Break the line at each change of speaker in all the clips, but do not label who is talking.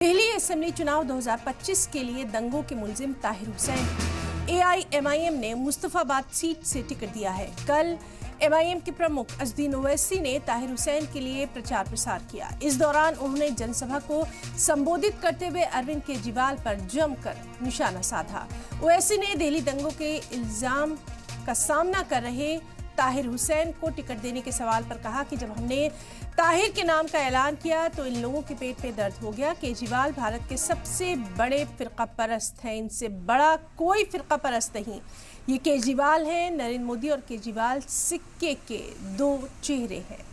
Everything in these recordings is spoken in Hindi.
दिल्ली असेंबली चुनाव 2025 के लिए दंगों के मुलजिम ताहिर हुसैन एआईएमआईएम ने मुस्तफाबाद सीट से टिकट दिया है। कल एमआईएम के प्रमुख असदुद्दीन ओवैसी ने ताहिर हुसैन के लिए प्रचार प्रसार किया। इस दौरान उन्होंने जनसभा को संबोधित करते हुए अरविंद केजरीवाल पर जमकर निशाना साधा। ओवैसी ने दिल्ली दंगों के इल्जाम का सामना कर रहे ताहिर हुसैन को टिकट देने के सवाल पर कहा कि जब हमने ताहिर के नाम का ऐलान किया तो इन लोगों के पेट पे दर्द हो गया। केजरीवाल भारत के सबसे बड़े फिरका परस्त हैं, इनसे बड़ा कोई फिरका परस्त नहीं। ये केजरीवाल हैं। नरेंद्र मोदी और केजरीवाल सिक्के के दो चेहरे हैं।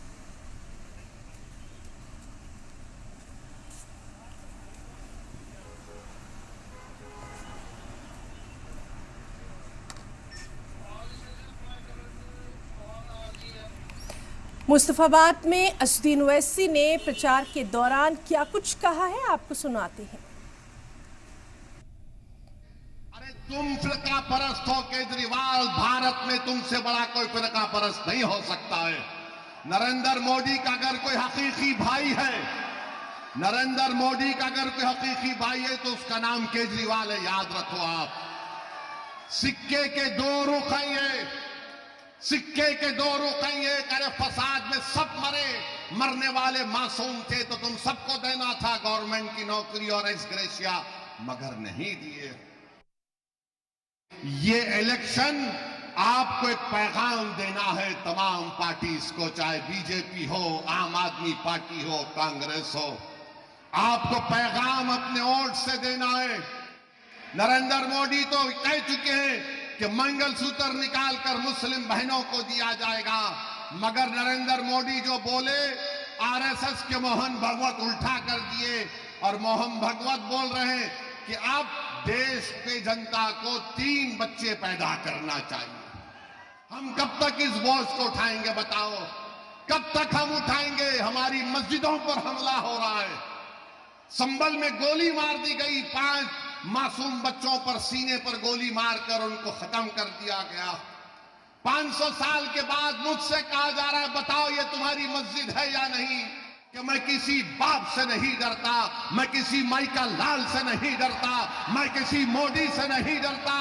मुस्तफाबाद में असदुद्दीन ओवैसी ने प्रचार के दौरान क्या कुछ कहा है, आपको सुनाते हैं।
अरे तुम फिरका परस्त हो केजरीवाल, भारत में तुमसे बड़ा कोई फिरका परस्त नहीं हो सकता है। नरेंद्र मोदी का अगर कोई हकीकी भाई है, नरेंद्र मोदी का अगर कोई हकीकी भाई है तो उसका नाम केजरीवाल है, याद रखो आप। सिक्के के दो रुख हैं ये, सिक्के के दो रुख हैं ये। अरे फसाद में सब मरने वाले मासूम थे तो तुम सबको देना था गवर्नमेंट की नौकरी और एक्स ग्रेशिया, मगर नहीं दिए। ये इलेक्शन आपको एक पैगाम देना है तमाम पार्टीज को, चाहे बीजेपी हो, आम आदमी पार्टी हो, कांग्रेस हो। आपको पैगाम अपने वोट से देना है। नरेंद्र मोदी तो कह चुके हैं कि मंगलसूत्र निकालकर मुस्लिम बहनों को दिया जाएगा, मगर नरेंद्र मोदी जो बोले आरएसएस के मोहन भगवत उल्टा कर दिए और मोहन भगवत बोल रहे हैं कि अब देश की जनता को 3 बच्चे पैदा करना चाहिए। हम कब तक इस बोझ को उठाएंगे बताओ? कब तक हम उठाएंगे? हमारी मस्जिदों पर हमला हो रहा है। संभल में गोली मार दी गई, 5 मासूम बच्चों पर सीने पर गोली मारकर उनको खत्म कर दिया गया। 500 साल के बाद मुझसे कहा जा रहा है बताओ ये तुम्हारी मस्जिद है या नहीं? कि मैं किसी बाप से नहीं डरता, मैं किसी माइका लाल से नहीं डरता, मैं किसी मोदी से नहीं डरता।